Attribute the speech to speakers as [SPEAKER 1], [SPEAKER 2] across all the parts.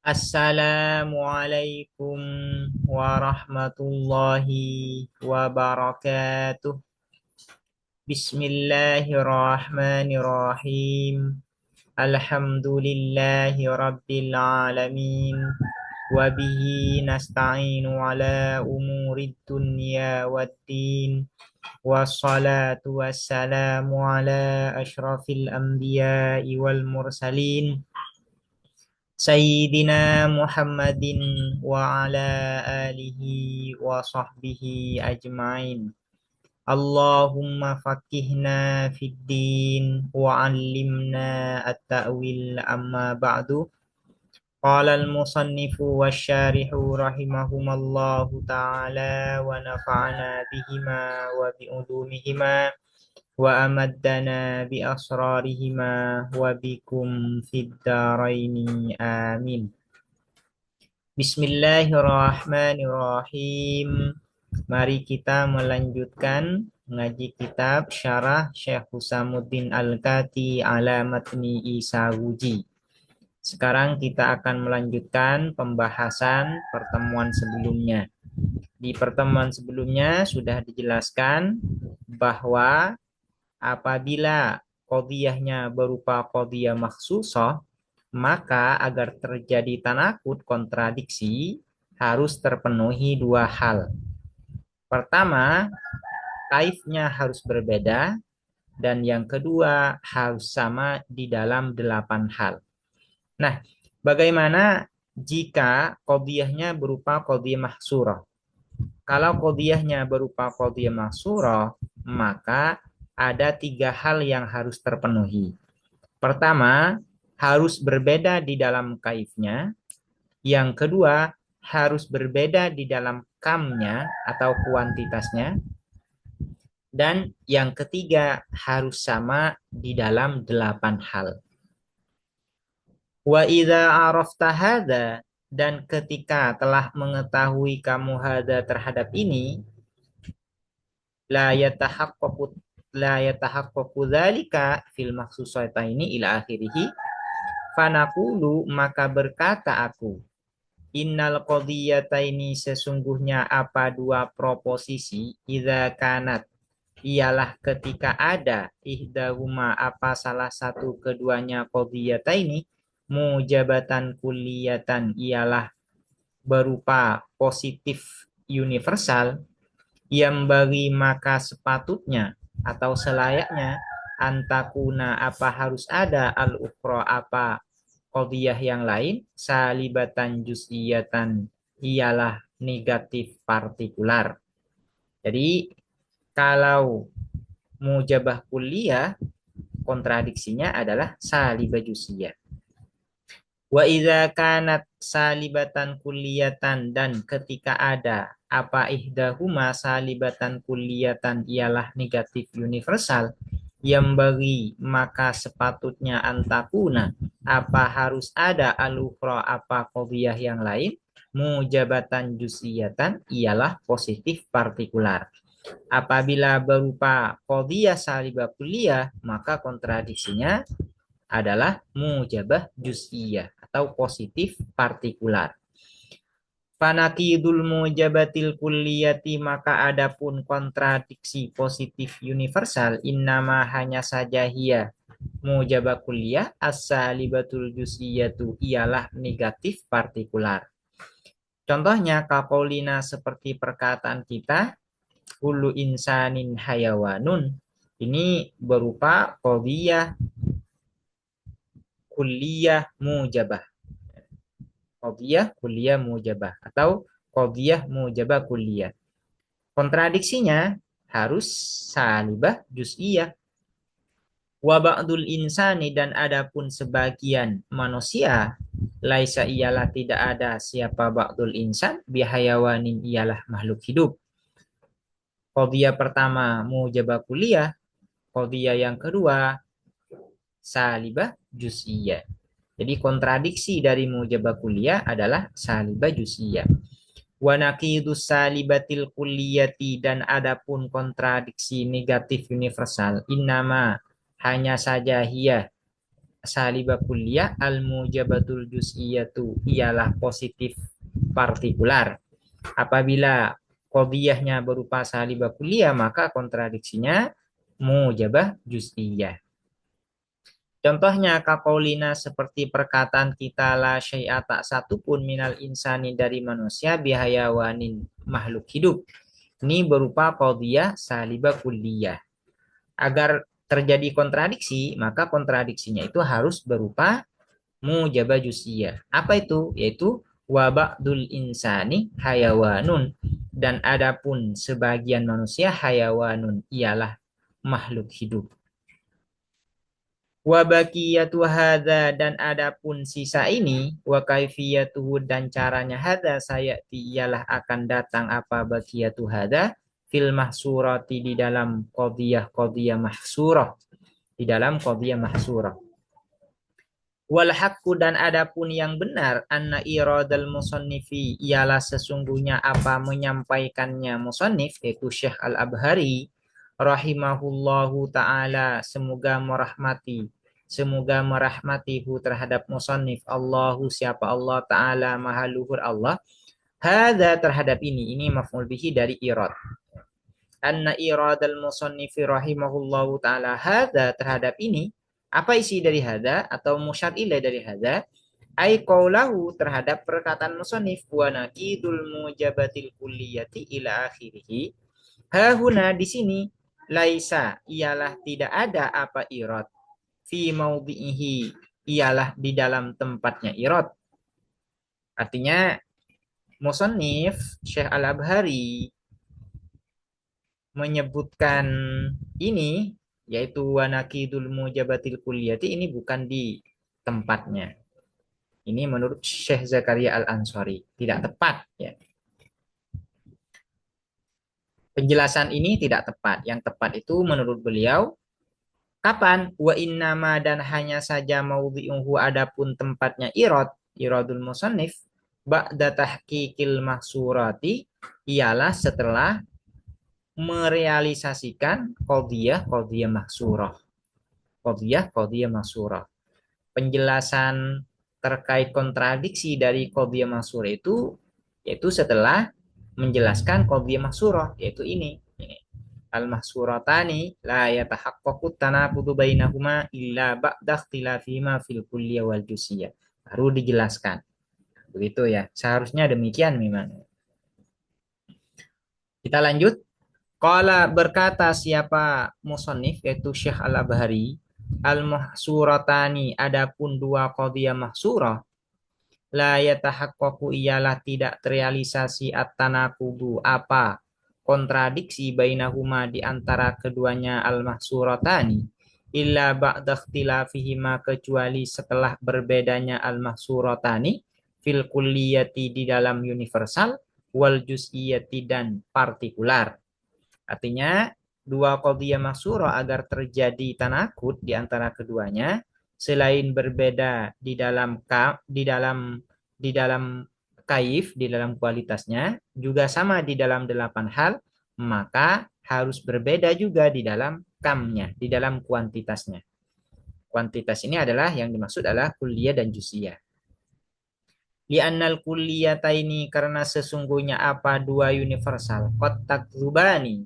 [SPEAKER 1] Assalamualaikum warahmatullahi wabarakatuh. Bismillahirrahmanirrahim. Alhamdulillahi rabbil alamin. Wabihi nasta'inu ala umurid dunya waddin. Wassalatu wassalamu ala ashrafil anbiya'i wal mursalin. Sayyidina Muhammadin wa ala alihi wa sahbihi ajma'in. Allahumma fakihna fid din wa 'allimna at-ta'wil amma ba'du. Qala al-musannifu wasyarihu rahimahumallahu ta'ala wa nafa'ana bihima wa bi'ulumihima wa amaddana bi asrarihima wa bikum fid daraini amin. Bismillahirrahmanirrahim. Mari kita melanjutkan ngaji kitab Syarah Syekh Husamuddin Al-Kati ala Matni Isawuji. Sekarang kita akan melanjutkan pembahasan pertemuan sebelumnya. Di pertemuan sebelumnya sudah dijelaskan bahwa apabila qadhiyahnya berupa qadhiyah makhsusah, maka agar terjadi tanakut kontradiksi harus terpenuhi dua hal. Pertama, kaifnya harus berbeda, dan yang kedua harus sama di dalam 8 hal. Nah, bagaimana jika qadhiyahnya berupa qadhiyah mahsurah? Kalau qadhiyahnya berupa qadhiyah mahsurah, maka ada 3 hal yang harus terpenuhi. Pertama, harus berbeda di dalam kaifnya. Yang kedua, harus berbeda di dalam kamnya atau kuantitasnya. Dan yang ketiga, harus sama di dalam 8 hal. Wa idza arafta hadza, dan ketika telah mengetahui kamu hadza terhadap ini, la yatahaqqaqu dzalika fil makhsusataini ila akhirih, fanaqulu, maka berkata aku, innal qadhiyataini, sesungguhnya apa dua proposisi, idza kanat, ialah ketika ada, ihdahuma, apa salah satu keduanya, qadhiyataini, mujabatan kulliyatan, ialah berupa positif universal, yang bagi maka sepatutnya atau selayaknya, antakuna, apa harus ada, al-ukhra, apa qadhiyah yang lain, salibatan juz'iyatan, ialah negatif partikular. Jadi kalau mujabah kulliyah, kontradiksinya adalah salibah juz'iyah. Wa idza kanat salibatan kulliyatan, dan ketika ada apa ihdahuma salibatan kulliyatan, ialah negatif universal, yang bagi maka sepatutnya antakuna, apa harus ada, al-ukhra, apa qadhiyah yang lain, mujabatan juz'iyatan, ialah positif partikular. Apabila berupa qadhiyah salibah kulliyah, maka kontradiksinya adalah mujabah juz'iyah atau positif partikular. Fanaqidul mujabatil kulliyati, maka adapun kontradiksi positif universal, innama, hanya saja, hiya, mujabah kulliyah, as-salibatul juz'iyatu, ialah negatif partikular. Contohnya kapaulina, seperti perkataan kita, kullu insanin hayawanun. Ini berupa qadhiyah kulliyah mujabah. Qadhiyah kulliyah mujabah atau qadhiyah mujabah kulliyah. Kontradiksinya harus salibah juz'iyah. Wa ba'dul insani, dan adapun sebagian manusia, laisa, ialah tidak ada, siapa ba'dul insan, bihayawanin, ialah makhluk hidup. Qadhiyah pertama mujabah kulliyah, qadhiyah yang kedua salibah juz'iyah. Jadi kontradiksi dari mujabah kulliyah adalah salibah juz'iyah. Wa naqidus salibatil kulliyati, dan adapun kontradiksi negatif universal, innama, hanya saja, hiya, salibah kulliyah al-mujabatul juz'iyatu ialah positif partikular. Apabila qadiyahnya berupa salibah kulliyah maka kontradiksinya mujabah juz'iyah. Contohnya kapaulina seperti perkataan kita la syai'a tak satu pun minal insani dari manusia bihayawanin makhluk hidup. Ini berupa qadiyah salibah kulliyah. Agar terjadi kontradiksi, maka kontradiksinya itu harus berupa mujabah juz'iyah. Apa itu? Yaitu wa ba'dul insani hayawanun dan adapun sebagian manusia hayawanun ialah makhluk hidup. Wa baqiyatu hadza dan adapun sisa ini wa kaifiyatuhu dan caranya hadza sayati ialah akan datang apa baqiyatu hadza fil mahsurati di dalam qadiyah mahsurah di dalam qadiyah mahsurah. Wal haqqu dan adapun yang benar anna iradal musannifi ialah sesungguhnya apa menyampaikannya musannif yaitu Syekh Al-Abhari rahimahullahu taala semoga merahmatihu terhadap musannif Allahu siapa Allah taala maha luhur Allah hadza terhadap ini maf'ul bihi dari irad anna iradal musannifi rahimahullahu taala hadza terhadap ini apa isi dari hadza atau musyar ilaih dari hadza ai qaulahu terhadap perkataan musannif wa naqidul mujabatil kulliyati ila akhirih hahuna di sini laisa ialah tidak ada apa irad fi maudhihi ialah di dalam tempatnya irad. Artinya musannif Syekh Al-Abhari menyebutkan ini yaitu wanakidul mujabatil kulliyati ini bukan di tempatnya. Ini menurut Syekh Zakaria Al-Ansari tidak tepat ya. Penjelasan ini tidak tepat. Yang tepat itu menurut beliau kapan wa innama dan hanya saja maudhi'uhu adapun tempatnya iradul musannif ba'da tahqiqil mahsurati ialah setelah merealisasikan qadiyah mahsurah. Qadiyah mahsurah. Penjelasan terkait kontradiksi dari qadiyah mahsurah itu yaitu setelah menjelaskan qadiyah mahsurah yaitu ini. Al-mahsuratani la yatahaqqaqu tanaqudu bainahuma illa ba'da ikhtilafihima fil kulliyah wal juz'iyah. Baru dijelaskan. Begitu ya. Seharusnya demikian memang. Kita lanjut. Qala berkata siapa musannif yaitu Syekh Al-Abhari al-mahsuratani adapun dua qadiyah mahsurah la yatahaqqaqu ialah tidak terrealisasi at-tanaqudu apa kontradiksi bainahuma di antara keduanya al-mahsuratani illa ba'da ikhtilafihima kecuali setelah berbedanya al-mahsuratani fil kulliyati di dalam universal wal juz'iyati dan partikular. Artinya dua qadiyah mahsurah agar terjadi tanakut di antara keduanya selain berbeda di dalam kaif di dalam kualitasnya juga sama di dalam 8 hal maka harus berbeda juga di dalam kamnya di dalam kuantitasnya. Kuantitas ini adalah yang dimaksud adalah kulliyah dan juz'iyah. Li'annal kulliyataini karena sesungguhnya apa dua universal qad takdzubani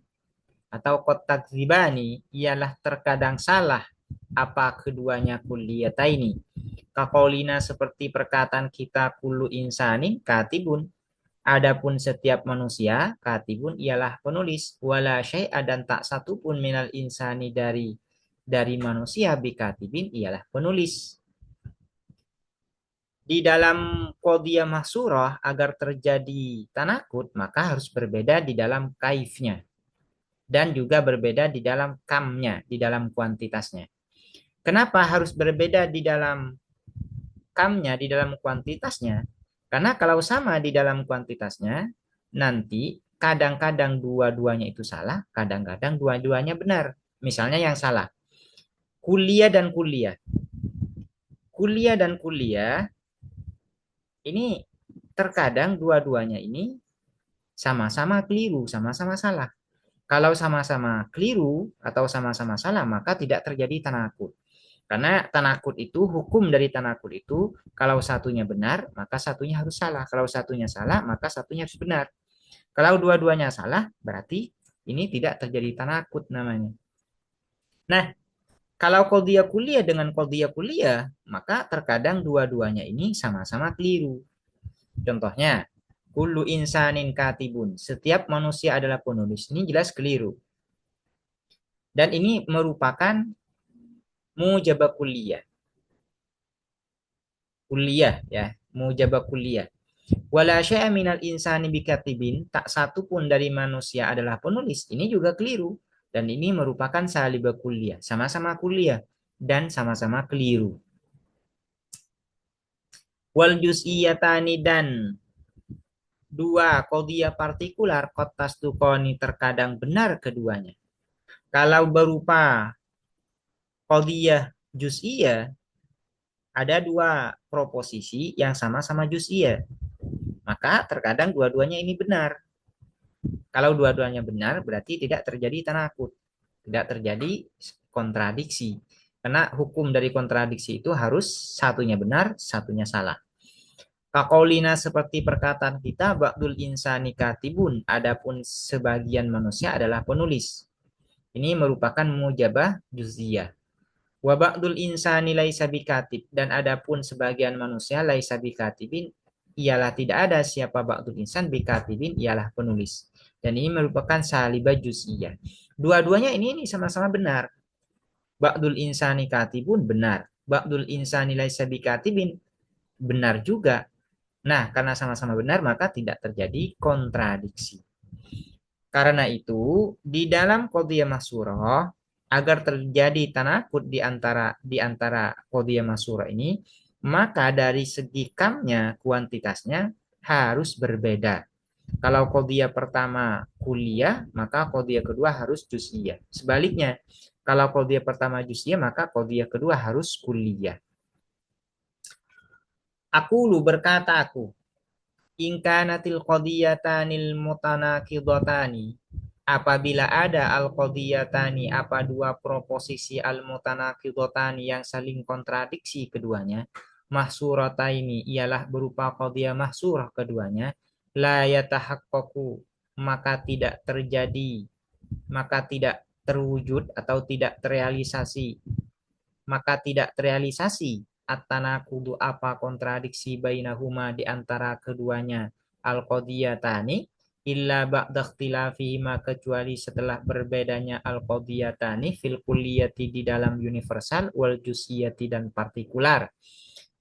[SPEAKER 1] atau kotak zibani ialah terkadang salah apa keduanya kulliyataini. Kaqaulina seperti perkataan kita kullu insanin katibun. Adapun setiap manusia katibun ialah penulis wala syai'a dan tak satu pun minal insani dari manusia bikatibin ialah penulis. Di dalam qadiyah mahsurah agar terjadi tanakut maka harus berbeda di dalam kaifnya. Dan juga berbeda di dalam kamnya, di dalam kuantitasnya. Kenapa harus berbeda di dalam kamnya, di dalam kuantitasnya? Karena kalau sama di dalam kuantitasnya, nanti kadang-kadang dua-duanya itu salah, kadang-kadang dua-duanya benar. Misalnya yang salah, kuliah dan kuliah. Kuliah dan kuliah, ini terkadang dua-duanya ini sama-sama keliru, sama-sama salah. Kalau sama-sama keliru atau sama-sama salah, maka tidak terjadi tanakut. Karena tanakut itu, hukum dari tanakut itu, kalau satunya benar, maka satunya harus salah. Kalau satunya salah, maka satunya harus benar. Kalau dua-duanya salah, berarti ini tidak terjadi tanakut namanya. Nah, kalau qadhiyah kuliah dengan qadhiyah kuliah, maka terkadang dua-duanya ini sama-sama keliru. Contohnya, kullu insanin katibun. Setiap manusia adalah penulis. Ini jelas keliru. Dan ini merupakan mujabah kuliah. Kuliah ya, mujabah kuliah. Wala syai'a minal insani bikatibin, tak satu pun dari manusia adalah penulis. Ini juga keliru. Dan ini merupakan salibah kuliah. Sama-sama kuliah dan sama-sama keliru. Wal juz'iyatani, dan dua qadhiyah partikular kotas tukoni terkadang benar keduanya. Kalau berupa qadhiyah juz'iyah, ada dua proposisi yang sama-sama juz'iyah. Maka terkadang dua-duanya ini benar. Kalau dua-duanya benar, berarti tidak terjadi tanakut, tidak terjadi kontradiksi. Karena hukum dari kontradiksi itu harus satunya benar, satunya salah. Kakolina, seperti perkataan kita, ba'dul insani katibun, adapun sebagian manusia adalah penulis. Ini merupakan mujabah juz'iyah. Wa ba'dul insani laisa bikatib, dan adapun sebagian manusia laisa bikatibin, ialah tidak ada siapa ba'dul insan bikatibin, ialah penulis. Dan ini merupakan salibah juz'iyah. Dua-duanya ini sama-sama benar. Ba'dul insani katibun benar. Ba'dul insani laisa bikatibin benar juga. Nah, karena sama-sama benar maka tidak terjadi kontradiksi. Karena itu, di dalam qadhiyah mahsurah, agar terjadi tanakut di antara qadhiyah mahsurah ini, maka dari segi kamnya, kuantitasnya harus berbeda. Kalau qadhiyah pertama kuliah, maka qadhiyah kedua harus juz'iyah. Sebaliknya, kalau qadhiyah pertama juz'iyah, maka qadhiyah kedua harus kuliah. Aku lu berkata aku, ingkanatil qadiyatanil mutanaqidatani, apabila ada al-qadiyatani, apa dua proposisi al-mutanaqidatani yang saling kontradiksi keduanya, mahsurataini, ialah berupa qadiyah mahsurah keduanya, la yatahaqqaqu, maka tidak terjadi, maka tidak terwujud atau tidak terrealisasi, maka tidak terrealisasi at-tanaqudu, apa kontradiksi bainahuma di antara keduanya, al-qadiyatani, illa ba'da ikhtilafihima, kecuali setelah berbedanya al-qadiyatani fil kulliyati, di dalam universal, wal juz'iyati, dan partikular.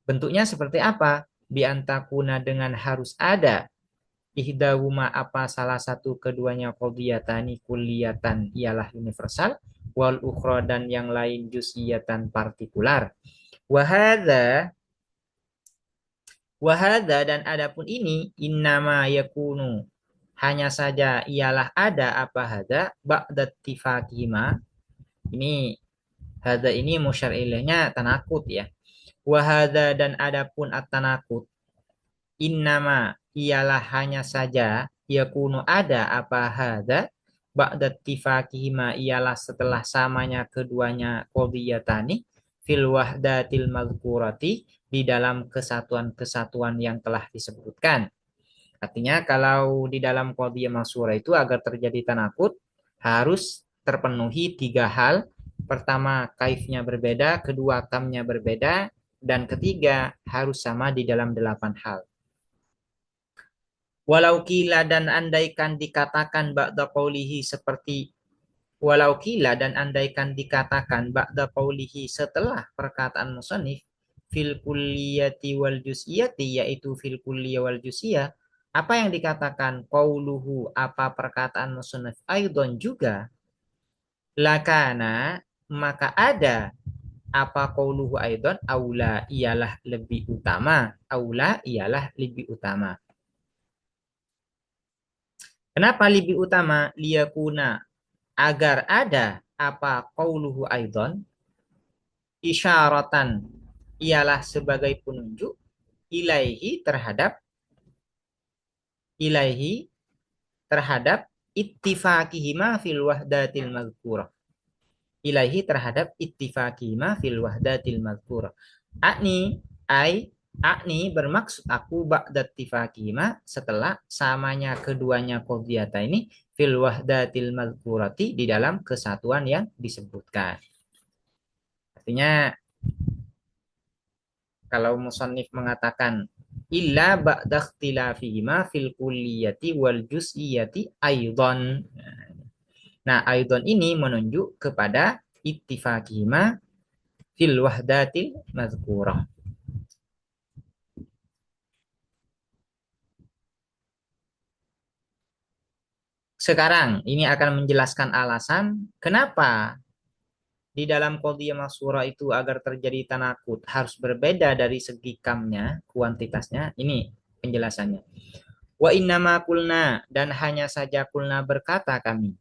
[SPEAKER 1] Bentuknya seperti apa? Bi antakuna, dengan harus ada, ihdahuma, apa salah satu keduanya, qadiyatani kulliyatan, ialah universal, wal ukhra, dan yang lain juz'iyatan partikular. Wahada, wahada, dan adapun ini, innama yakunu, hanya saja ialah ada, apa hada, ba'da tifakima, ini hada ini musyar ilaihnya tanakut ya. Wahada, dan adapun at-tanakut, innama ialah hanya saja, yakunu ada, apa hada, ba'da tifakihima, ialah setelah samanya keduanya qadiyatani fil wahdatil mazkurati, di dalam kesatuan-kesatuan yang telah disebutkan. Artinya kalau di dalam qadhiyah mahsurah itu agar terjadi tanakut harus terpenuhi tiga hal. Pertama, kaifnya berbeda, kedua, tamnya berbeda, dan ketiga, harus sama di dalam 8 hal. Walau kila, dan andaikan dikatakan ba'da qaulihi, seperti walau kila, dan andaikan dikatakan ba'da qaulihi, setelah perkataan musannif, fil kulliyati wal juz'iyati, yaitu fil kulliyah wal juz'iyah, apa yang dikatakan qauluhu, apa perkataan musannif, aidon juga, lakana, maka ada, apa qauluhu aidon, aula, ialah lebih utama, aula ialah lebih utama. Kenapa lebih utama? Liyakuna, agar ada, apa qauluhu aidon, isyaratan, ialah sebagai penunjuk, ilaihi, terhadap, ilaihi, terhadap ittifaqihima fil wahdatil mazkurah, ilaihi terhadap ittifaqima fil wahdatil madhkurah. Akni ai akni bermaksud aku ba'da ittifaqima setelah samanya keduanya qadhiyata ini fil wahdatil madhkurati di dalam kesatuan yang disebutkan. Artinya kalau musannif mengatakan illa ba'da ikhtilafihima fil kulliyati wal juz'iyati aidan. Nah, aidan ini menunjuk kepada ittifaqihima fil wahdatil mazkurah. Sekarang ini akan menjelaskan alasan kenapa di dalam qadhiyah masyhurah itu agar terjadi tanakut harus berbeda dari segi kamnya, kuantitasnya. Ini penjelasannya. Wa innama kulna dan hanya saja kulna berkata kami.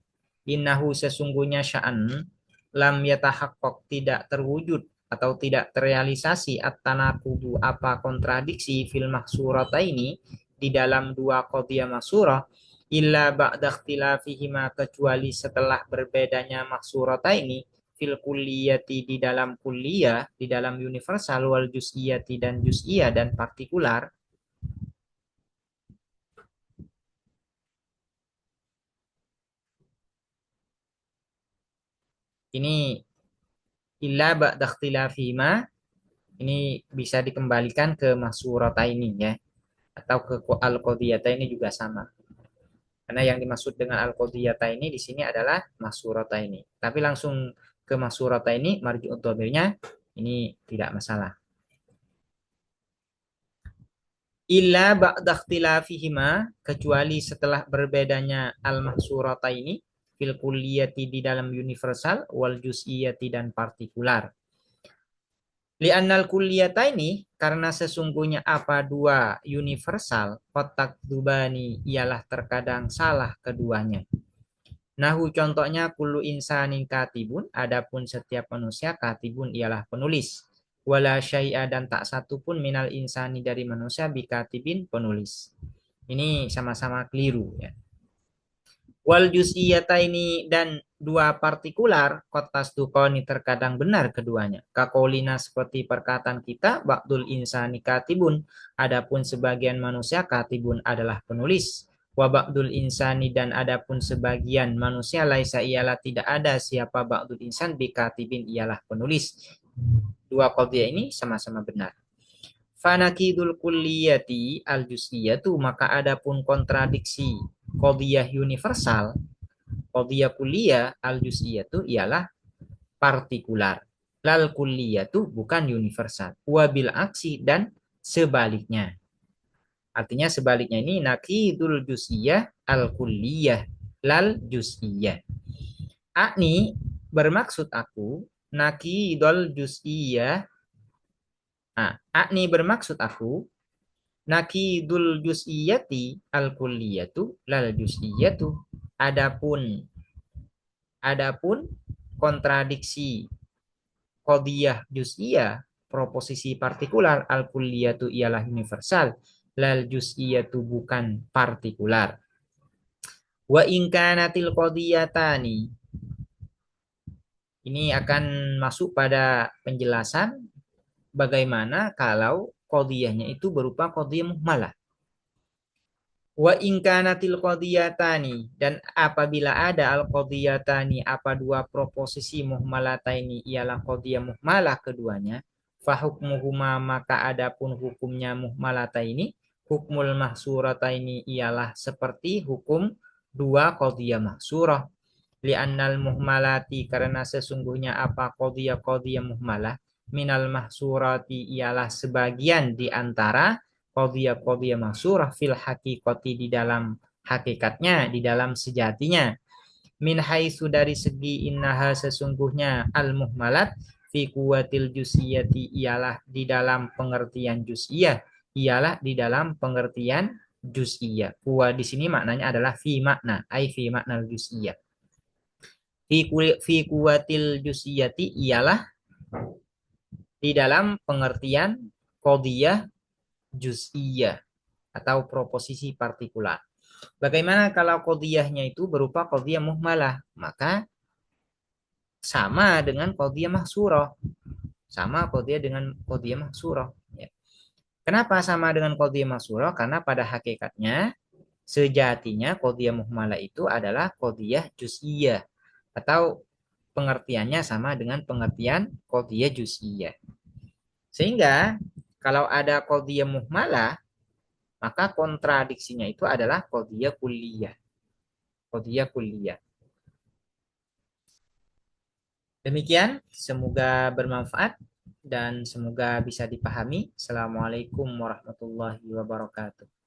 [SPEAKER 1] Innahu sesungguhnya sya'an lam yatahaqqaq tidak terwujud atau tidak terrealisasi at-tanaqudu apa kontradiksi fil mahsurataini di dalam dua qadhiyah mahsurah illa ba'da ikhtilafihima kecuali setelah berbedanya mahsurataini fil kulliyati di dalam kulliyah di dalam universal wal juz'iyati dan juz'iyah dan partikular. Ini illa ba'da ikhtilafihima ini bisa dikembalikan ke mahsurata ini ya atau ke al-qadhiyata ini juga sama. Karena yang dimaksud dengan al-qadhiyata ini di sini adalah mahsurata ini. Tapi langsung ke mahsurata ini marji'ud dhamirnya ini tidak masalah. Illa ba'da ikhtilafihima kecuali setelah berbedanya al-mahsurata ini fil kulliyati di dalam universal wal juz'iyati dan partikular. Li'annal kulliyata ini karena sesungguhnya apa dua universal kotak dubani ialah terkadang salah keduanya. Nahu contohnya kullu insanin katibun adapun setiap manusia katibun ialah penulis. Wala syai'a dan tak satu pun minal insani dari manusia bikatibin penulis. Ini sama-sama keliru ya. Wal juz'iyataini dan dua partikular kotas dukoni terkadang benar keduanya. Kakolina seperti perkataan kita ba'dul insani katibun. Adapun sebagian manusia katibun adalah penulis. Wa ba'dul insani dan adapun sebagian manusia laisa ialah tidak ada siapa ba'dul insan bikatibin ialah penulis. Dua qadhiyah ini sama-sama benar. Fanakidul kulliyati al juz'iyatu maka adapun kontradiksi qadhiyah universal, qadhiyah kulliyah al juz'iyatu ialah partikular. Lal kulliyatu bukan universal. Wabil aksi dan sebaliknya. Artinya sebaliknya ini nakidul juz'iyah al kulliyah lal juz'iyah. Akni bermaksud aku nakidul juz'iyah. Nah, akni bermaksud aku nakidul juz'iyati al kulliyatu lal juz'iyatu. Adapun kontradiksi qadhiyah juz'iyah proposisi partikular al kulliyatu ialah universal lal juz'iyatu bukan partikular. Wa in kanatil qadhiyatani ini akan masuk pada penjelasan bagaimana kalau qadhiyahnya itu berupa qadhiyah muhmalah. Wa in kanatil qadhiyatani dan apabila ada al qadhiyatani apa dua proposisi muhmalataini ialah qadhiyah muhmalah keduanya fa hukmuhuma maka adapun hukumnya muhmalataini hukmul mahsurataini ialah seperti hukum dua qadhiyah mahsurah li'annal muhmalati karena sesungguhnya apa qadhiyah muhmalah minal mahsurati ialah sebagian di antara qadhiyah mahsurah fil haqiqati di dalam hakikatnya, di dalam sejatinya. Min haitsu dari segi innaha sesungguhnya al muhmalat fi kuwatil juz'iyati ialah di dalam pengertian juz'iyah, ialah di dalam pengertian juz'iyah. Kuwa di sini maknanya adalah fi makna, ai fi makna juz'iyah. Fi kuwatil juz'iyati ialah di dalam pengertian qadhiyah juz'iyah atau proposisi partikular. Bagaimana kalau qadhiyahnya itu berupa qadhiyah muhmalah? Maka sama dengan qadhiyah mahsurah. Sama qadhiyah dengan qadhiyah mahsurah. Ya. Kenapa sama dengan qadhiyah mahsurah? Karena pada hakikatnya sejatinya qadhiyah muhmalah itu adalah qadhiyah juz'iyah atau pengertiannya sama dengan pengertian qadhiyah juz'iyah. Sehingga kalau ada qadhiyah muhmalah, maka kontradiksinya itu adalah qadhiyah kulliyah. Qadhiyah kulliyah. Demikian, semoga bermanfaat dan semoga bisa dipahami. Assalamualaikum warahmatullahi wabarakatuh.